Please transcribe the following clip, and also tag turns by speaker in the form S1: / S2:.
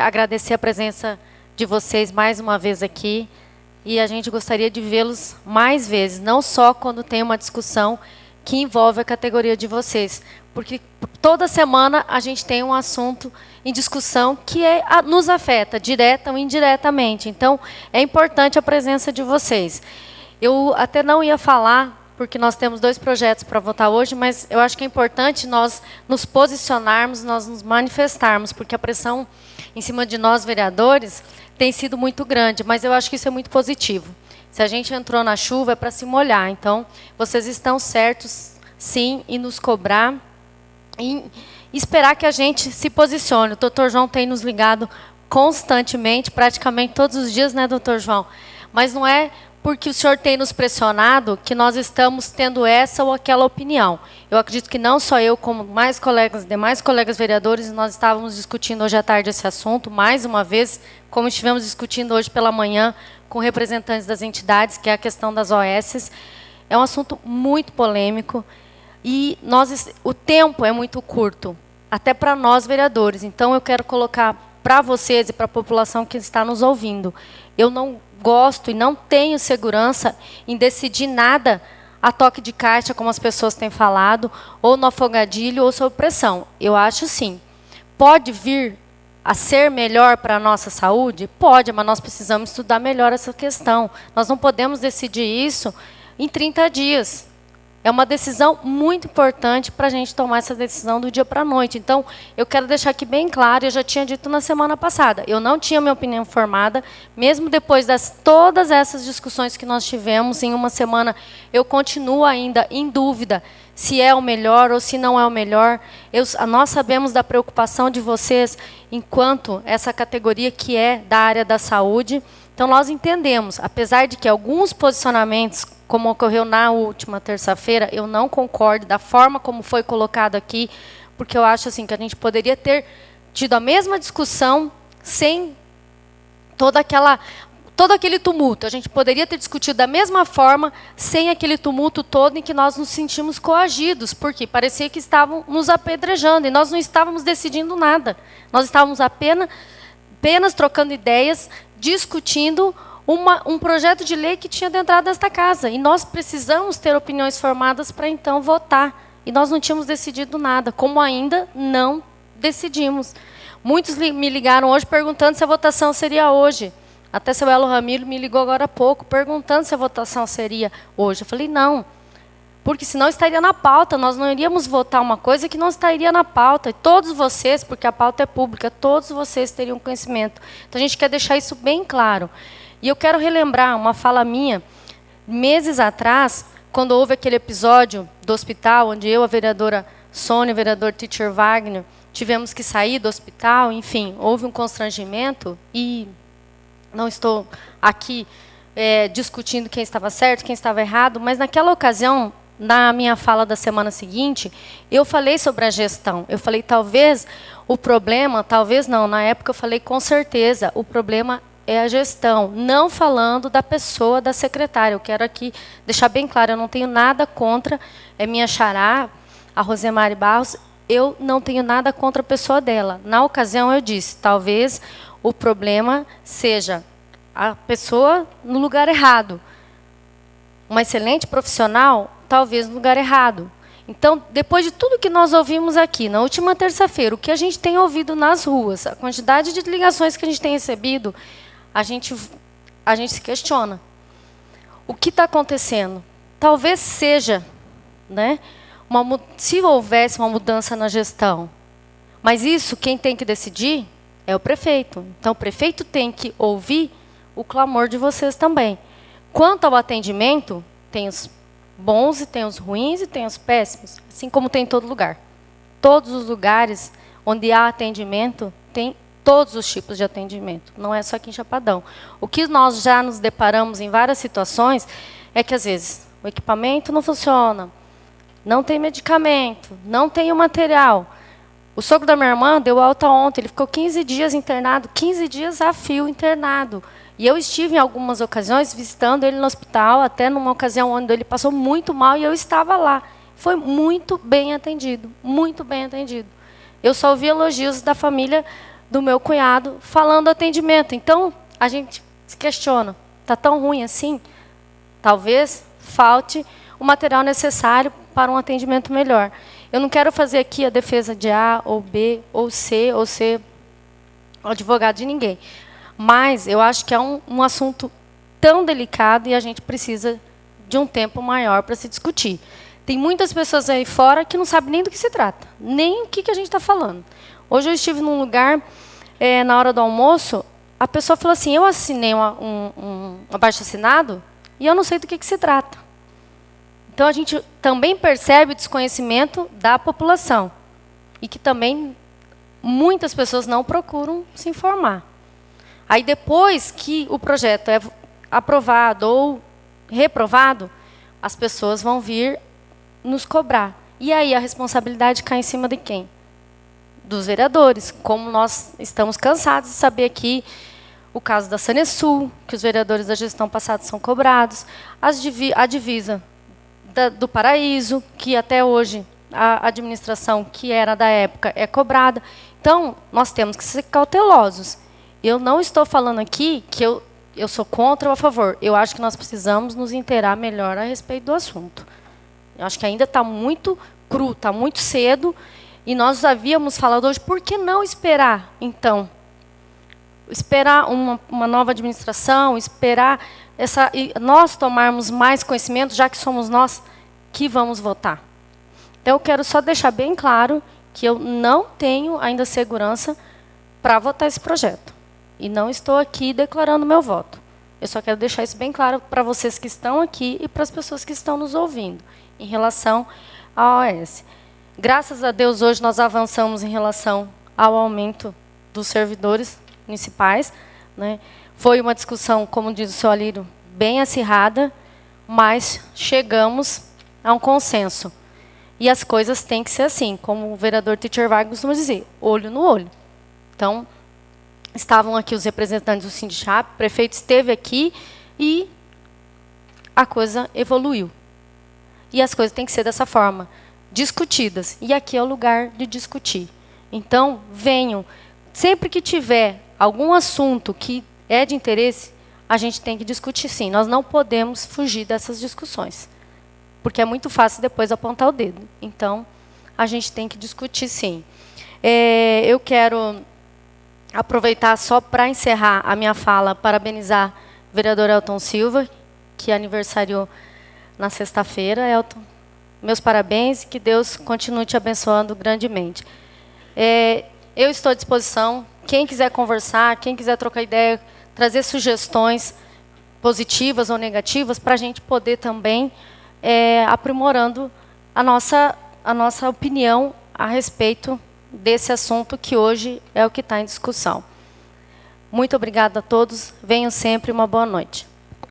S1: agradecer a presença de vocês mais uma vez aqui. E a gente gostaria de vê-los mais vezes, não só quando tem uma discussão que envolve a categoria de vocês. Porque toda semana a gente tem um assunto em discussão que nos afeta, direta ou indiretamente. Então, é importante a presença de vocês. Eu até não ia falar, porque nós temos 2 projetos para votar hoje, mas eu acho que é importante nós nos posicionarmos, nós nos manifestarmos, porque a pressão em cima de nós, vereadores, tem sido muito grande, mas eu acho que isso é muito positivo. Se a gente entrou na chuva, é para se molhar. Então, vocês estão certos, sim, em nos cobrar, em esperar que a gente se posicione. O doutor João tem nos ligado constantemente, praticamente todos os dias, né, doutor João? Mas não é porque o senhor tem nos pressionado que nós estamos tendo essa ou aquela opinião. Eu acredito que não só eu, como mais colegas, demais colegas vereadores, nós estávamos discutindo hoje à tarde esse assunto, mais uma vez, como estivemos discutindo hoje pela manhã com representantes das entidades, que é a questão das OS. É um assunto muito polêmico e o tempo é muito curto, até para nós vereadores. Então, eu quero colocar para vocês e para a população que está nos ouvindo, eu não gosto e não tenho segurança em decidir nada a toque de caixa, como as pessoas têm falado, ou no afogadilho, ou sob pressão. Eu acho sim. Pode vir a ser melhor para a nossa saúde? Pode, mas nós precisamos estudar melhor essa questão. Nós não podemos decidir isso em 30 dias. É uma decisão muito importante para a gente tomar essa decisão do dia para a noite. Então, eu quero deixar aqui bem claro, eu já tinha dito na semana passada, eu não tinha minha opinião formada, mesmo depois de todas essas discussões que nós tivemos em uma semana, eu continuo ainda em dúvida se é o melhor ou se não é o melhor. Nós sabemos da preocupação de vocês enquanto essa categoria que é da área da saúde. Então, nós entendemos, apesar de que alguns posicionamentos, como ocorreu na última terça-feira, eu não concordo da forma como foi colocado aqui, porque eu acho assim, que a gente poderia ter tido a mesma discussão sem todo aquele tumulto. A gente poderia ter discutido da mesma forma, sem aquele tumulto todo em que nós nos sentimos coagidos, porque parecia que estavam nos apedrejando, e nós não estávamos decidindo nada. Nós estávamos apenas trocando ideias, discutindo um projeto de lei que tinha entrado nesta casa. E nós precisamos ter opiniões formadas para, então, votar. E nós não tínhamos decidido nada, como ainda não decidimos. Muitos me ligaram hoje perguntando se a votação seria hoje. Até seu Elo Ramiro me ligou agora há pouco, perguntando se a votação seria hoje. Eu falei, não, porque senão estaria na pauta. Nós não iríamos votar uma coisa que não estaria na pauta. E todos vocês, porque a pauta é pública, todos vocês teriam conhecimento. Então, a gente quer deixar isso bem claro. E eu quero relembrar uma fala minha, meses atrás, quando houve aquele episódio do hospital, onde eu, a vereadora Sônia, o vereador Teacher Wagner, tivemos que sair do hospital, enfim, houve um constrangimento, e não estou aqui discutindo quem estava certo, quem estava errado, mas naquela ocasião, na minha fala da semana seguinte, eu falei sobre a gestão. Eu falei, talvez o problema, talvez não, na época eu falei com certeza, o problema é a gestão, não falando da pessoa, da secretária. Eu quero aqui deixar bem claro, eu não tenho nada contra minha xará, a Rosemary Barros, eu não tenho nada contra a pessoa dela. Na ocasião eu disse, talvez o problema seja a pessoa no lugar errado. Uma excelente profissional, talvez no lugar errado. Então, depois de tudo que nós ouvimos aqui, na última terça-feira, o que a gente tem ouvido nas ruas, a quantidade de ligações que a gente tem recebido, a gente se questiona. O que está acontecendo? Talvez seja, né, se houvesse uma mudança na gestão, mas isso quem tem que decidir é o prefeito. Então, o prefeito tem que ouvir o clamor de vocês também. Quanto ao atendimento, tem os bons e tem os ruins e tem os péssimos, assim como tem em todo lugar. Todos os lugares onde há atendimento, tem todos os tipos de atendimento, não é só aqui em Chapadão. O que nós já nos deparamos em várias situações é que, às vezes, o equipamento não funciona, não tem medicamento, não tem o material. O sogro da minha irmã deu alta ontem, ele ficou 15 dias internado, 15 dias a fio internado. E eu estive em algumas ocasiões visitando ele no hospital, até numa ocasião onde ele passou muito mal e eu estava lá. Foi muito bem atendido, muito bem atendido. Eu só ouvi elogios da família do meu cunhado falando do atendimento. Então, a gente se questiona, está tão ruim assim? Talvez falte o material necessário para um atendimento melhor. Eu não quero fazer aqui a defesa de A, ou B, ou ser advogado de ninguém. Mas eu acho que é um assunto tão delicado e a gente precisa de um tempo maior para se discutir. Tem muitas pessoas aí fora que não sabem nem do que se trata, nem o que a gente está falando. Hoje eu estive num lugar, na hora do almoço, a pessoa falou assim, eu assinei um abaixo-assinado e eu não sei do que se trata. Então, a gente também percebe o desconhecimento da população e que também muitas pessoas não procuram se informar. Aí, depois que o projeto é aprovado ou reprovado, as pessoas vão vir nos cobrar. E aí a responsabilidade cai em cima de quem? Dos vereadores. Como nós estamos cansados de saber aqui o caso da Sanesul, que os vereadores da gestão passada são cobrados, a divisa do Paraíso, que até hoje a administração que era da época é cobrada. Então, nós temos que ser cautelosos. Eu não estou falando aqui que eu sou contra ou a favor. Eu acho que nós precisamos nos inteirar melhor a respeito do assunto. Eu acho que ainda está muito cru, está muito cedo, e nós havíamos falado hoje, por que não esperar, então? Esperar uma nova administração, esperar nós tomarmos mais conhecimento, já que somos nós que vamos votar. Então, eu quero só deixar bem claro que eu não tenho ainda segurança para votar esse projeto. E não estou aqui declarando meu voto. Eu só quero deixar isso bem claro para vocês que estão aqui e para as pessoas que estão nos ouvindo, em relação à OAS. Graças a Deus, hoje nós avançamos em relação ao aumento dos servidores municipais, né? Foi uma discussão, como diz o senhor Alírio, bem acirrada, mas chegamos a um consenso. E as coisas têm que ser assim, como o vereador Teacher Vargas costuma dizer, olho no olho. Então, estavam aqui os representantes do Sindicap, o prefeito esteve aqui e a coisa evoluiu. E as coisas têm que ser dessa forma, discutidas. E aqui é o lugar de discutir. Então, venham. Sempre que tiver algum assunto que é de interesse, a gente tem que discutir sim. Nós não podemos fugir dessas discussões. Porque é muito fácil depois apontar o dedo. Então, a gente tem que discutir sim. Eu quero aproveitar só para encerrar a minha fala, parabenizar o vereador Elton Silva, que aniversariou na sexta-feira. Elton, meus parabéns e que Deus continue te abençoando grandemente. Eu estou à disposição. Quem quiser conversar, quem quiser trocar ideia, trazer sugestões positivas ou negativas, para a gente poder também aprimorando a nossa opinião a respeito desse assunto que hoje é o que está em discussão. Muito obrigada a todos. Venham sempre. Uma boa noite.